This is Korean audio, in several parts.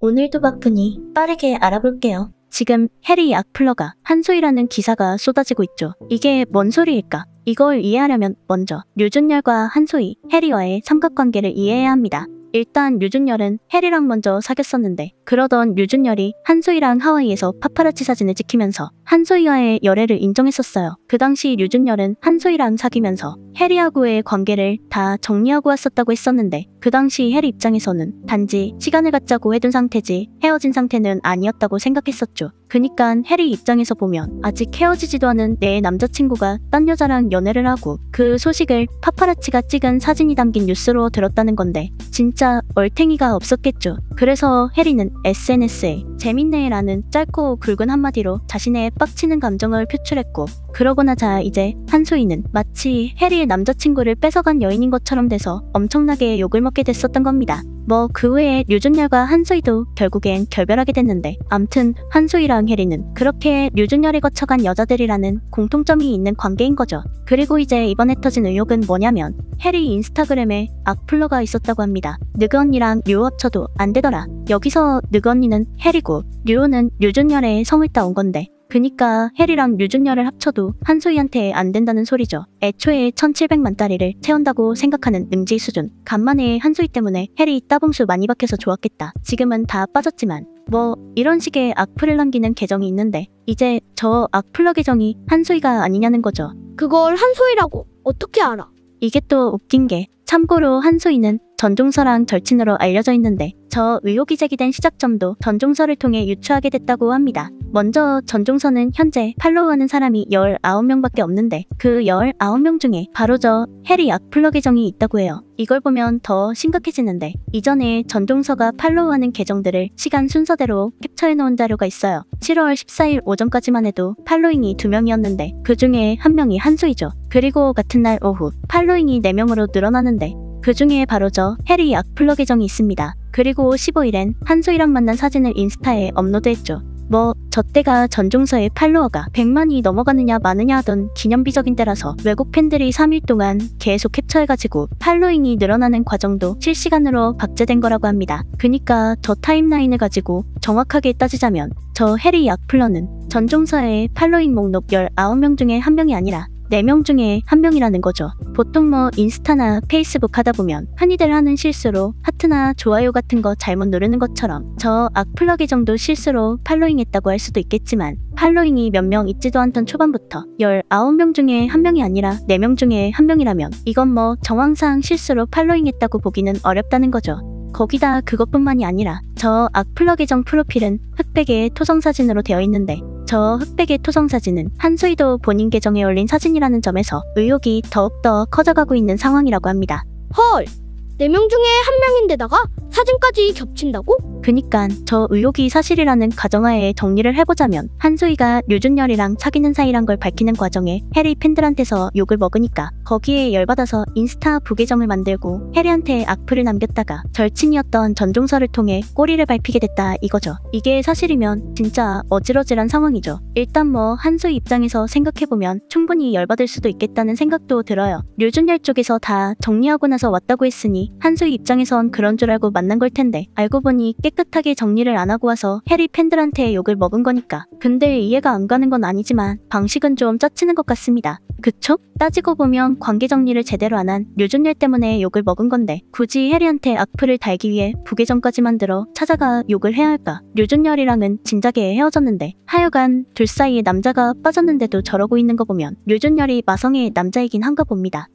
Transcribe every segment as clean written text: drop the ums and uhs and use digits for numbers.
오늘도 바쁘니 빠르게 알아볼게요. 지금 해리 악플러가 한소희라는 기사가 쏟아지고 있죠. 이게 뭔 소리일까? 이걸 이해하려면 먼저 류준열과 한소희, 해리와의 삼각관계를 이해해야 합니다. 일단 류준열은 해리랑 먼저 사귀었었는데 그러던 류준열이 한소희랑 하와이에서 파파라치 사진을 찍히면서 한소희와의 열애를 인정했었어요. 그 당시 류준열은 한소희랑 사귀면서 해리하고의 관계를 다 정리하고 왔었다고 했었는데 그 당시 해리 입장에서는 단지 시간을 갖자고 해둔 상태지 헤어진 상태는 아니었다고 생각했었죠. 그니까 해리 입장에서 보면 아직 헤어지지도 않은 내 남자친구가 딴 여자랑 연애를 하고 그 소식을 파파라치가 찍은 사진이 담긴 뉴스로 들었다는 건데 진짜 얼탱이가 없었겠죠. 그래서 해리는 SNS에 재밌네 라는 짧고 굵은 한마디로 자신의 빡치는 감정을 표출했고 그러고 나자 이제 한소희는 마치 해리의 남자친구를 뺏어간 여인인 것처럼 돼서 엄청나게 욕을 먹게 됐었던 겁니다. 뭐 그 외에 류준열과 한소희도 결국엔 결별하게 됐는데 암튼 한소희랑 해리는 그렇게 류준열이 거쳐간 여자들이라는 공통점이 있는 관계인 거죠. 그리고 이제 이번에 터진 의혹은 뭐냐면 해리 인스타그램에 악플러가 있었다고 합니다. 느그 언니랑 류 합쳐도 안 되더라. 여기서 느그 언니는 해리고 류는 류준열의 성을 따온 건데 그니까 해리랑 류준열을 합쳐도 한소희한테 안 된다는 소리죠. 애초에 1700만 다리를 채운다고 생각하는 능지 수준. 간만에 한소희 때문에 해리 따봉수 많이 박혀서 좋았겠다. 지금은 다 빠졌지만 뭐 이런 식의 악플을 남기는 계정이 있는데 이제 저 악플러 계정이 한소희가 아니냐는 거죠. 그걸 한소희라고 어떻게 알아? 이게 또 웃긴 게 참고로 한소희는 전종서랑 절친으로 알려져 있는데 저 의혹이 제기된 시작점도 전종서를 통해 유추하게 됐다고 합니다. 먼저 전종서는 현재 팔로우하는 사람이 19명밖에 없는데 그 19명 중에 바로 저 해리 악플러 계정이 있다고 해요. 이걸 보면 더 심각해지는데 이전에 전종서가 팔로우하는 계정들을 시간 순서대로 캡처해놓은 자료가 있어요. 7월 14일 오전까지만 해도 팔로잉이 2명이었는데 그 중에 1명이 한소희죠. 그리고 같은 날 오후 팔로잉이 4명으로 늘어나는데 그 중에 바로 저 해리 악플러 계정이 있습니다. 그리고 15일엔 한소희랑 만난 사진을 인스타에 업로드했죠. 뭐 저 때가 전종서의 팔로워가 100만이 넘어가느냐 마느냐 하던 기념비적인 때라서 외국 팬들이 3일 동안 계속 캡처해가지고 팔로잉이 늘어나는 과정도 실시간으로 박제된 거라고 합니다. 그니까 저 타임라인을 가지고 정확하게 따지자면 저 해리 악플러는 전종서의 팔로잉 목록 19명 중에 1명이 아니라 4명 중에 1명이라는 거죠. 보통 뭐 인스타나 페이스북 하다 보면 흔히들 하는 실수로 하트나 좋아요 같은 거 잘못 누르는 것처럼 저 악플러 계정도 실수로 팔로잉 했다고 할 수도 있겠지만 팔로잉이 몇 명 있지도 않던 초반부터 19명 중에 1명이 아니라 4명 중에 1명이라면 이건 뭐 정황상 실수로 팔로잉 했다고 보기는 어렵다는 거죠. 거기다 그것뿐만이 아니라 저 악플러 계정 프로필은 흑백의 토성사진으로 되어 있는데 저 흑백의 토성사진은 한소희도 본인 계정에 올린 사진이라는 점에서 의혹이 더욱더 커져가고 있는 상황이라고 합니다. 헐! 4명 중에 1명인데다가 사진까지 겹친다고? 그니까 저 의혹이 사실이라는 가정하에 정리를 해보자면 한소희가 류준열이랑 사귀는 사이란 걸 밝히는 과정에 해리 팬들한테서 욕을 먹으니까 거기에 열받아서 인스타 부계정을 만들고 해리한테 악플을 남겼다가 절친이었던 전종서를 통해 꼬리를 밟히게 됐다 이거죠. 이게 사실이면 진짜 어질어질한 상황이죠. 일단 뭐 한소희 입장에서 생각해보면 충분히 열받을 수도 있겠다는 생각도 들어요. 류준열 쪽에서 다 정리하고 나서 왔다고 했으니 한소희 입장에선 그런 줄 알고 만난 걸 텐데 알고 보니 깨끗하게 정리를 안 하고 와서 해리 팬들한테 욕을 먹은 거니까. 근데 이해가 안 가는 건 아니지만 방식은 좀 짜치는 것 같습니다. 그쵸? 따지고 보면 관계 정리를 제대로 안 한 류준열 때문에 욕을 먹은 건데 굳이 해리한테 악플을 달기 위해 부계정까지 만들어 찾아가 욕을 해야 할까? 류준열이랑은 진작에 헤어졌는데 하여간 둘 사이에 남자가 빠졌는데도 저러고 있는 거 보면 류준열이 마성의 남자이긴 한가 봅니다.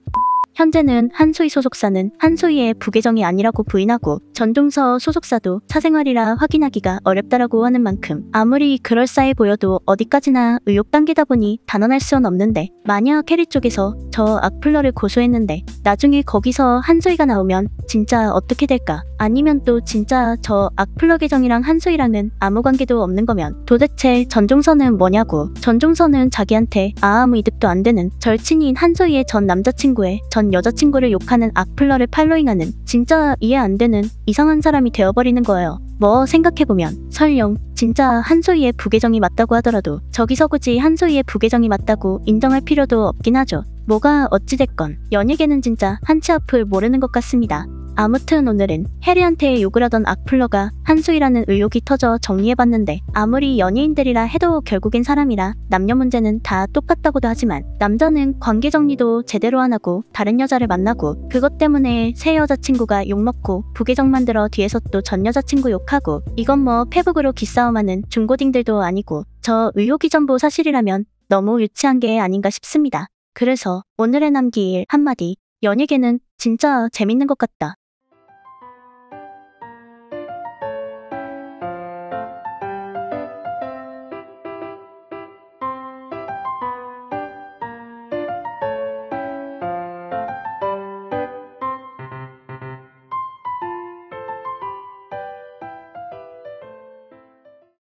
현재는 한소희 소속사는 한소희의 부계정이 아니라고 부인하고 전종서 소속사도 사생활이라 확인하기가 어렵다라고 하는 만큼 아무리 그럴싸해 보여도 어디까지나 의혹 단계다 보니 단언할 수는 없는데 만약 해리 쪽에서 저 악플러를 고소했는데 나중에 거기서 한소희가 나오면 진짜 어떻게 될까? 아니면 또 진짜 저 악플러 계정이랑 한소희랑은 아무 관계도 없는 거면 도대체 전종서는 뭐냐고. 전종서는 자기한테 아무 이득도 안 되는 절친인 한소희의 전 남자친구의 전 여자친구를 욕하는 악플러를 팔로잉하는 진짜 이해 안 되는 이상한 사람이 되어버리는 거예요. 뭐 생각해보면 설령 진짜 한소희의 부계정이 맞다고 하더라도 저기서 굳이 한소희의 부계정이 맞다고 인정할 필요도 없긴 하죠. 뭐가 어찌됐건 연예계는 진짜 한치 앞을 모르는 것 같습니다. 아무튼 오늘은 해리한테 욕을 하던 악플러가 한수희라는 의혹이 터져 정리해봤는데 아무리 연예인들이라 해도 결국엔 사람이라 남녀 문제는 다 똑같다고도 하지만 남자는 관계 정리도 제대로 안 하고 다른 여자를 만나고 그것 때문에 새 여자친구가 욕먹고 부계정 만들어 뒤에서 또 전 여자친구 욕하고 이건 뭐 페북으로 기싸움하는 중고딩들도 아니고 저 의혹이 전부 사실이라면 너무 유치한 게 아닌가 싶습니다. 그래서 오늘의 남길 한마디 연예계는 진짜 재밌는 것 같다.